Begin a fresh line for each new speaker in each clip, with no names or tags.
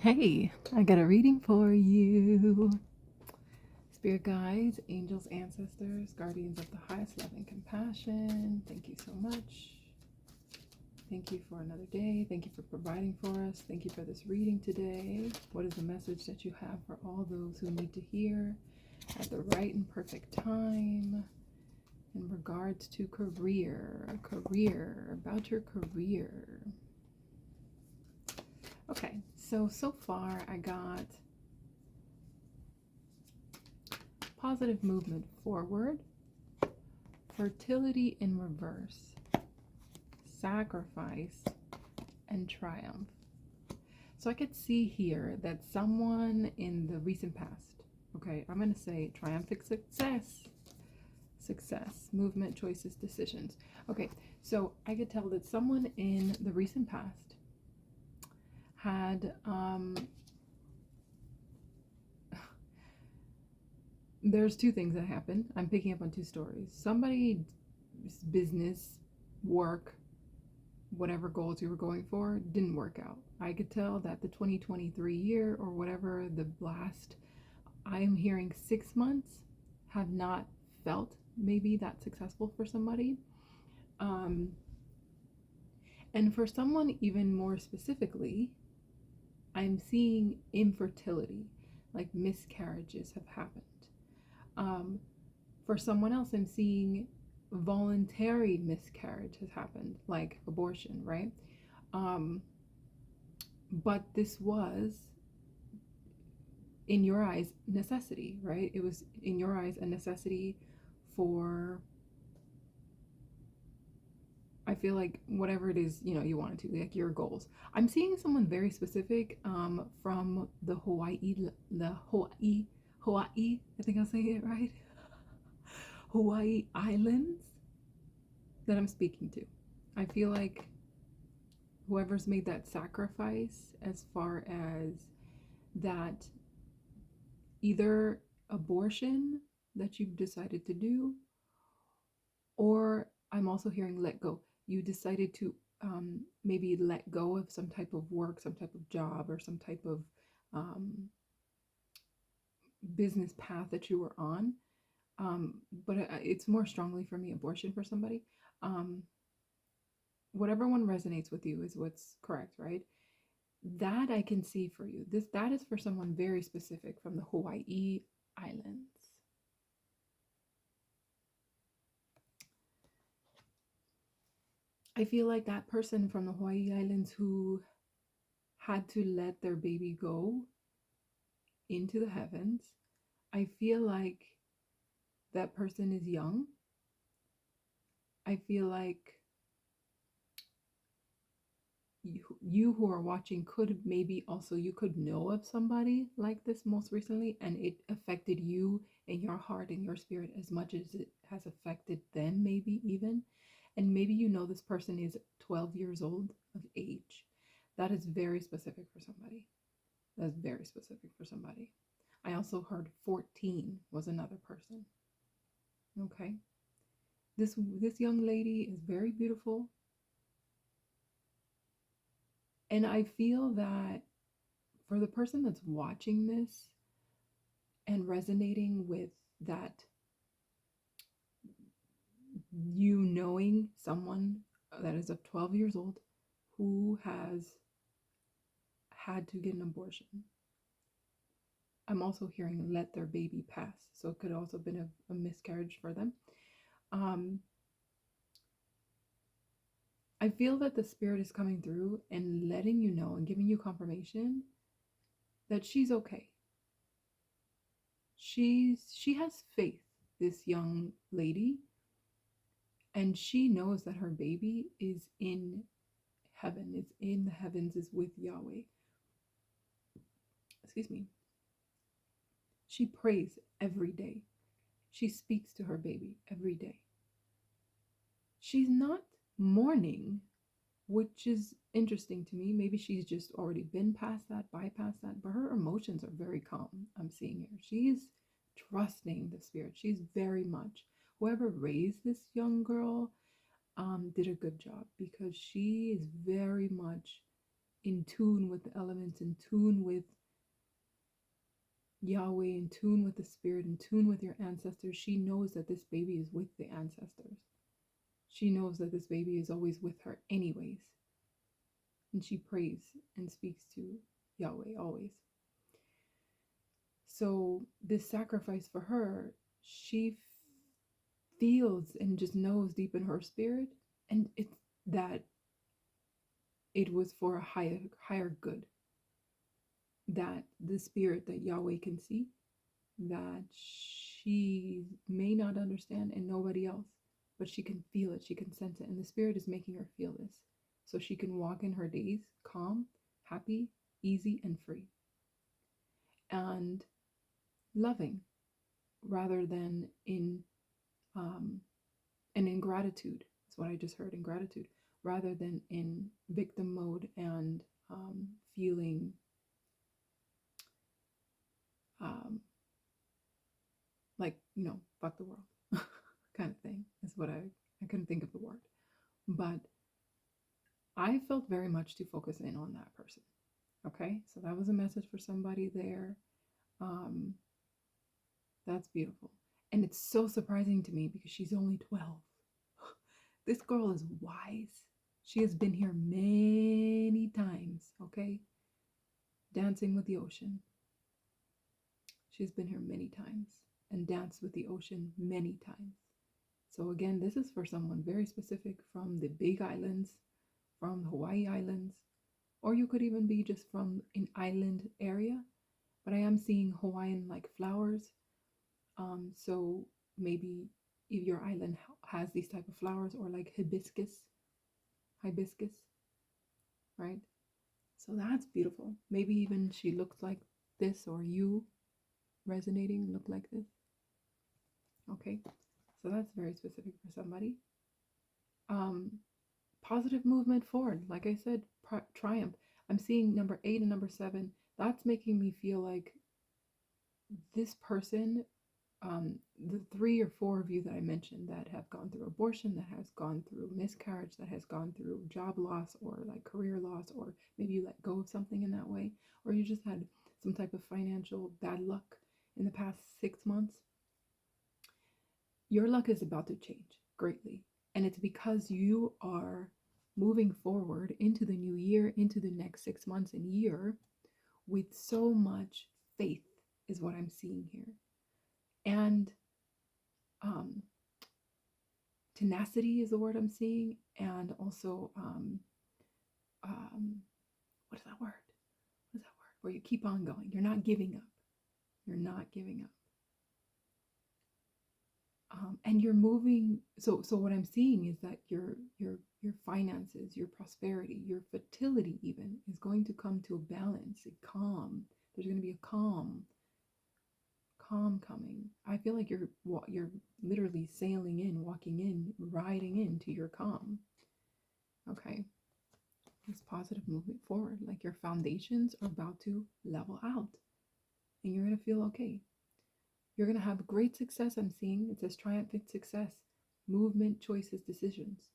Hey, I got a reading for you. Spirit guides, angels, ancestors, guardians of the highest love and compassion, thank you so much. Thank you for another day. Thank you for providing for us. Thank you for this reading today. What is the message that you have for all those who need to hear at the right and perfect time in regards to career, about your career? Okay, so far I got positive movement forward, fertility in reverse, sacrifice, and triumph. So I could see here that someone in the recent past, okay, I'm going to say triumphant success, movement, choices, decisions. Okay, so I could tell that someone in the recent past had there's two things that happened. I'm picking up on two stories. Somebody's business, work, whatever goals you were going for didn't work out. I could tell that the 2023 year or whatever the last, I am hearing 6 months have not felt maybe that successful for somebody. And for someone even more specifically, I'm seeing infertility, like miscarriages have happened. For someone else, I'm seeing voluntary miscarriage has happened, like abortion, right? But this was, in your eyes, necessity, right? It was, in your eyes, a necessity for, I feel like, whatever it is, you wanted to, like your goals. I'm seeing someone very specific from the Hawaii, I think I'll say it right, Hawaii Islands that I'm speaking to. I feel like whoever's made that sacrifice, as far as that either abortion that you've decided to do, or I'm also hearing let go. You decided to maybe let go of some type of work, some type of job, or some type of business path that you were on. But it's more strongly for me abortion for somebody. Whatever one resonates with you is what's correct, right? That I can see for you. That is for someone very specific from the Hawaii Islands. I feel like that person from the Hawaii Islands who had to let their baby go into the heavens, I feel like that person is young. I feel like you who are watching could maybe also, you could know of somebody like this most recently, and it affected you in your heart and your spirit as much as it has affected them, maybe even. And maybe this person is 12 years old of age. That is very specific for somebody. That's very specific for somebody. I also heard 14 was another person. Okay. This young lady is very beautiful. And I feel that for the person that's watching this and resonating with that, knowing someone that is of 12 years old who has had to get an abortion. I'm also hearing let their baby pass. So it could also have been a miscarriage for them. I feel that the spirit is coming through and letting you know and giving you confirmation that she's okay. She has faith, this young lady, and she knows that her baby is in heaven, is in the heavens, is with Yahweh. Excuse me. She prays every day. She speaks to her baby every day. She's not mourning, which is interesting to me. Maybe she's just already been past that, bypassed that, but her emotions are very calm. I'm seeing here. She's trusting the spirit. She's very much, whoever raised this young girl did a good job, because she is very much in tune with the elements, in tune with Yahweh, in tune with the spirit, in tune with your ancestors. She knows that this baby is with the ancestors. She knows that this baby is always with her anyways. And she prays and speaks to Yahweh always. So this sacrifice for her, she feels and just knows deep in her spirit, and it's that it was for a higher good. That the spirit that Yahweh can see, that she may not understand and nobody else, but she can feel it, she can sense it, and the spirit is making her feel this. So she can walk in her days calm, happy, easy, and free. And loving rather than in and in gratitude is what I just heard, in gratitude rather than in victim mode and feeling like, fuck the world kind of thing is what I couldn't think of the word, but I felt very much to focus in on that person. Okay, so that was a message for somebody there. That's beautiful. And it's so surprising to me because she's only 12. This girl is wise. She has been here many times, okay? Dancing with the ocean. She's been here many times and danced with the ocean many times. So again, this is for someone very specific from the Big Islands, from the Hawaii Islands, or you could even be just from an island area. But I am seeing Hawaiian like flowers. So maybe if your island has these type of flowers, or like hibiscus, right? So that's beautiful. Maybe even she looks like this, or you resonating look like this. Okay, so that's very specific for somebody. Positive movement forward. Like I said, triumph. I'm seeing number 8 and number 7. That's making me feel like this person, the 3 or 4 of you that I mentioned that have gone through abortion, that has gone through miscarriage, that has gone through job loss or like career loss, or maybe you let go of something in that way, or you just had some type of financial bad luck in the past 6 months. Your luck is about to change greatly. And it's because you are moving forward into the new year, into the next 6 months and year with so much faith is what I'm seeing here. And tenacity is the word I'm seeing. And also, what is that word? What is that word? Where you keep on going. You're not giving up. You're not giving up. And you're moving. So what I'm seeing is that your finances, your prosperity, your fertility even is going to come to a balance, a calm. There's going to be a calm coming. I feel like you're literally sailing in, walking in, riding into your calm. Okay, this positive movement forward, like your foundations are about to level out, and you're going to feel okay. You're going to have great success. I'm seeing it says triumphant success, movement, choices, decisions.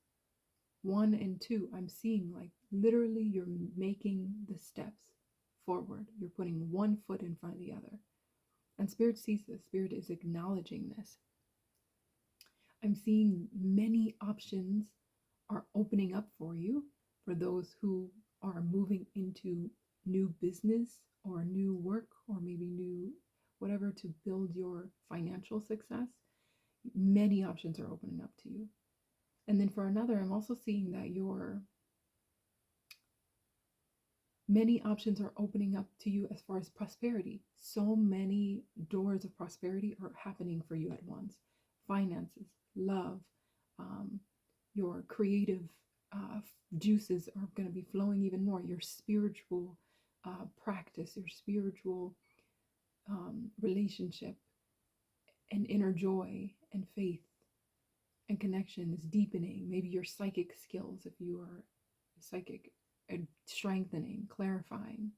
1 and 2, I'm seeing like literally you're making the steps forward. You're putting one foot in front of the other. And Spirit sees this. Spirit is acknowledging this. I'm seeing many options are opening up for you, for those who are moving into new business or new work, or maybe new whatever to build your financial success. Many options are opening up to you. And then for another, I'm also seeing that many options are opening up to you as far as prosperity. So many doors of prosperity are happening for you at once. Finances, love, your creative juices are going to be flowing even more. Your spiritual practice, your spiritual relationship and inner joy and faith and connection is deepening. Maybe your psychic skills, if you are psychic, strengthening, clarifying.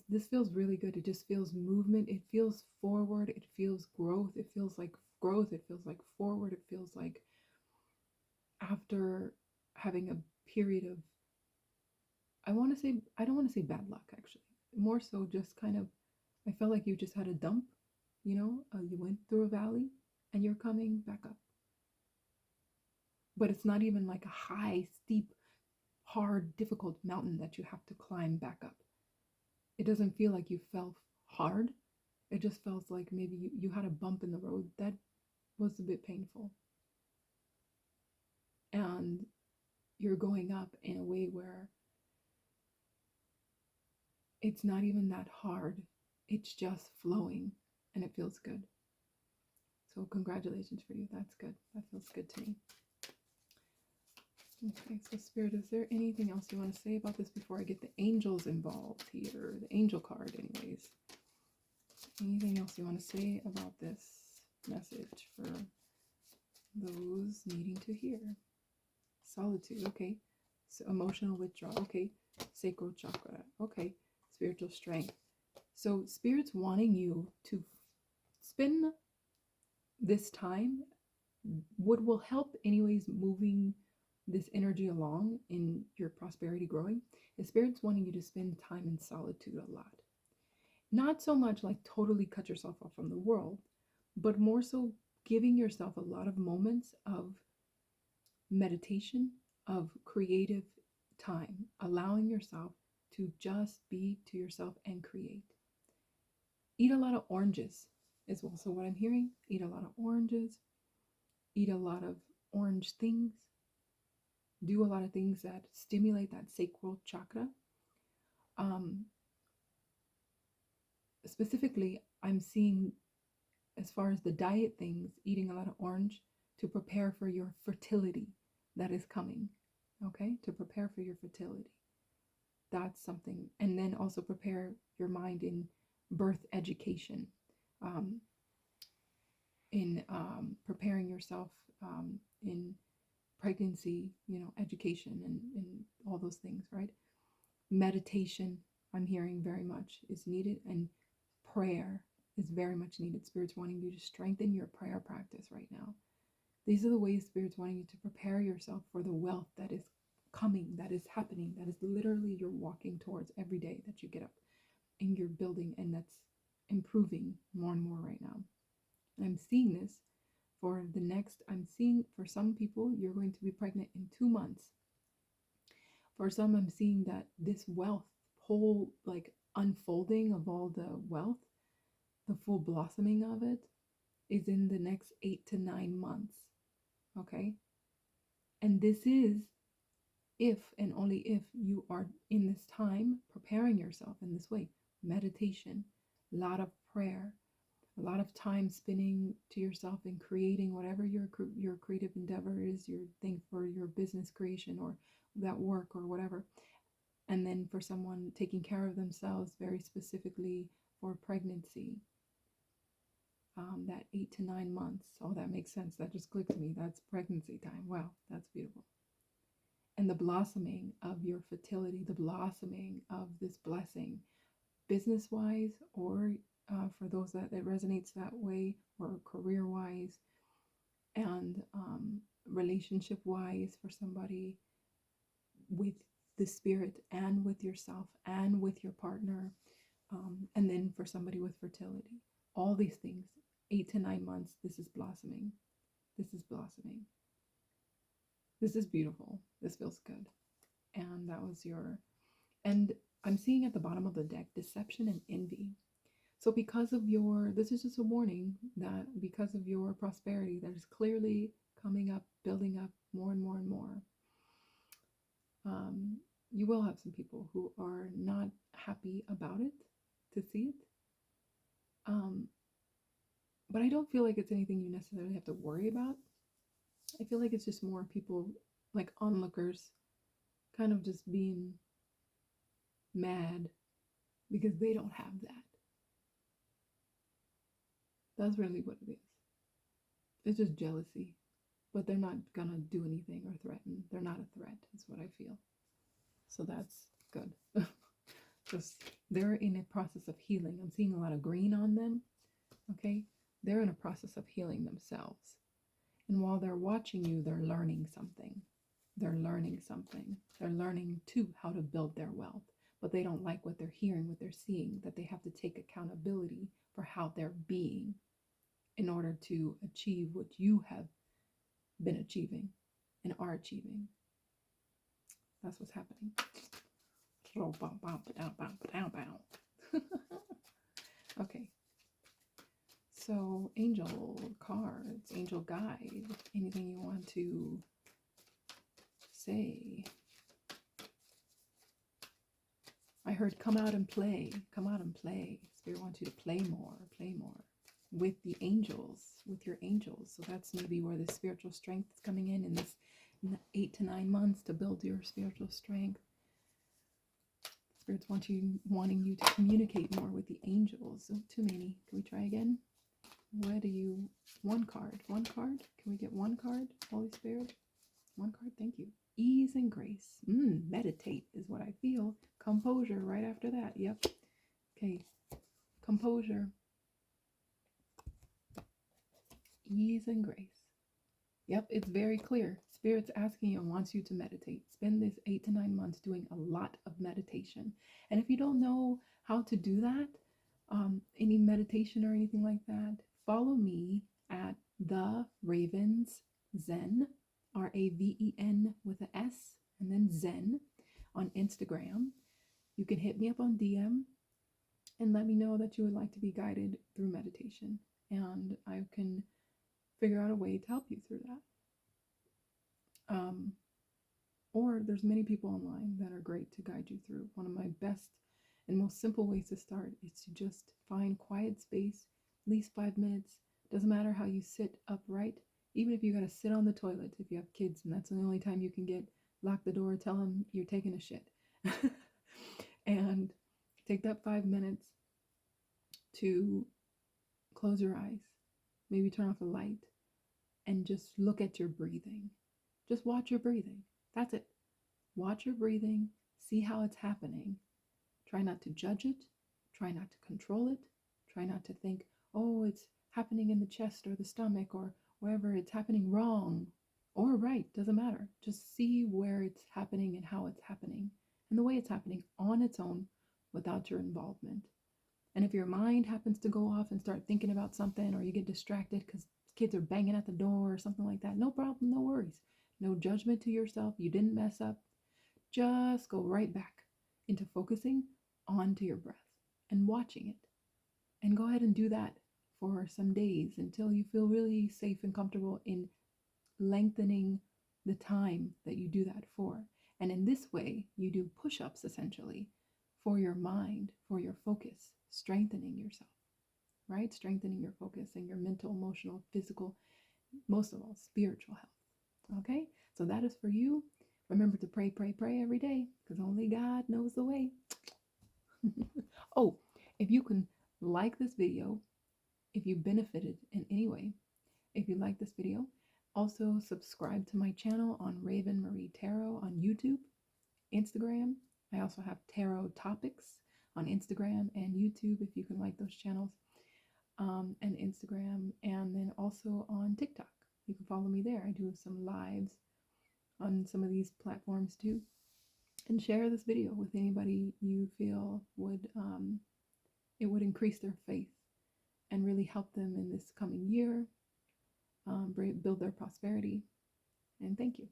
This feels really good. It just feels movement. It feels forward. It feels growth. It feels like growth. It feels like forward. It feels like after having a period of I don't want to say bad luck actually. More so just kind of, I felt like you just had a dump, you went through a valley and you're coming back up. But it's not even like a high, steep, hard, difficult mountain that you have to climb back up. It doesn't feel like you fell hard. It just feels like maybe you had a bump in the road that was a bit painful. And you're going up in a way where it's not even that hard. It's just flowing and it feels good. So congratulations for you. That's good. That feels good to me. Okay, so Spirit, is there anything else you want to say about this before I get the angels involved here? The angel card, anyways. Anything else you want to say about this message for those needing to hear? Solitude, okay. So emotional withdrawal, okay. Sacral chakra, okay. Spiritual strength. So Spirit's wanting you to spend this time, what will help anyways moving this energy along in your prosperity growing, is Spirit's wanting you to spend time in solitude a lot. Not so much like totally cut yourself off from the world, but more so giving yourself a lot of moments of meditation, of creative time, allowing yourself to just be to yourself and create. Eat a lot of oranges is also what I'm hearing. Eat a lot of oranges. Eat a lot of orange things. Do a lot of things that stimulate that sacral chakra. Specifically, I'm seeing, as far as the diet things, eating a lot of orange to prepare for your fertility that is coming. Okay, to prepare for your fertility. That's something. And then also prepare your mind in birth education, in preparing yourself in pregnancy, education and all those things, right? Meditation, I'm hearing very much is needed, and prayer is very much needed. Spirit's wanting you to strengthen your prayer practice right now. These are the ways Spirit's wanting you to prepare yourself for the wealth that is coming, that is happening, that is literally you're walking towards every day that you get up and you're building, and that's improving more and more right now. And I'm seeing this I'm seeing for some people, you're going to be pregnant in 2 months. For some, I'm seeing that this wealth, whole like unfolding of all the wealth, the full blossoming of it, is in the next 8 to 9 months. Okay? And this is if and only if you are in this time preparing yourself in this way. Meditation, a lot of prayer, a lot of time spinning to yourself and creating whatever your creative endeavor is, your thing for your business creation or that work or whatever. And then for someone taking care of themselves very specifically for pregnancy, that 8 to 9 months. Oh, that makes sense. That just clicked to me. That's pregnancy time. Wow, that's beautiful. And the blossoming of your fertility, the blossoming of this blessing, business-wise, or for those that it resonates that way, or career-wise, and relationship-wise for somebody with the Spirit and with yourself and with your partner, and then for somebody with fertility. All these things, 8 to 9 months, this is blossoming. This is blossoming. This is beautiful. This feels good. And that was and I'm seeing at the bottom of the deck, deception and envy. So because of this is just a warning that because of your prosperity that is clearly coming up, building up more and more and more, you will have some people who are not happy about it, to see it. But I don't feel like it's anything you necessarily have to worry about. I feel like it's just more people, like onlookers, kind of just being mad because they don't have that. That's really what it is. It's just jealousy. But they're not gonna do anything or threaten. They're not a threat, is what I feel. So that's good. Just they're in a process of healing. I'm seeing a lot of green on them. Okay? They're in a process of healing themselves. And while they're watching you, they're learning something. They're learning something. They're learning too how to build their wealth, but they don't like what they're hearing, what they're seeing, that they have to take accountability for how they're being in order to achieve what you have been achieving and are achieving. That's what's happening. Okay. So, angel cards, angel guide, anything you want to say? I heard come out and play. Come out and play. Spirit wants you to play more with the angels, with your angels. So that's maybe where the spiritual strength is coming in this 8 to 9 months to build your spiritual strength. Spirits wanting you to communicate more with the angels. Oh, too many. Can we try again? What do you? One card. One card. Can we get one card? Holy Spirit. One card. Thank you. Ease and grace. Meditate is what I feel. Composure right after that. Yep. Okay. Composure. Ease and grace. Yep, it's very clear. Spirit's asking you and wants you to meditate. Spend this 8 to 9 months doing a lot of meditation. And if you don't know how to do that, any meditation or anything like that, follow me at The Ravens Zen, RAVEN with an S, and then Zen on Instagram. You can hit me up on DM and let me know that you would like to be guided through meditation. And I can figure out a way to help you through that. Or there's many people online that are great to guide you through. One of my best and most simple ways to start is to just find quiet space, at least 5 minutes. Doesn't matter how you sit upright, even if you gotta sit on the toilet if you have kids and that's the only time you can get, lock the door, tell them you're taking a shit. And take that 5 minutes to close your eyes, maybe turn off the light, and just look at your breathing. Just watch your breathing. That's it. Watch your breathing, see how it's happening. Try not to judge it. Try not to control it. Try not to think, oh, it's happening in the chest or the stomach or wherever it's happening wrong or right. Doesn't matter. Just see where it's happening and how it's happening and the way it's happening on its own without your involvement. And if your mind happens to go off and start thinking about something or you get distracted because kids are banging at the door or something like that, no problem, no worries. No judgment to yourself. You didn't mess up. Just go right back into focusing onto your breath and watching it. And go ahead and do that for some days until you feel really safe and comfortable in lengthening the time that you do that for. And in this way, you do push-ups essentially for your mind, for your focus, strengthening yourself, right? Strengthening your focus and your mental, emotional, physical, most of all, spiritual health. Okay, so that is for you. Remember to pray, pray, pray every day because only God knows the way. Oh, if you can like this video, if you benefited in any way, if you like this video, also subscribe to my channel on Raven Marie Tarot on YouTube, Instagram. I also have tarot topics on Instagram and YouTube if you can like those channels, and Instagram, and then also on TikTok. You can follow me there. I do some lives on some of these platforms too. And share this video with anybody you feel would it would increase their faith and really help them in this coming year, build their prosperity. And thank you.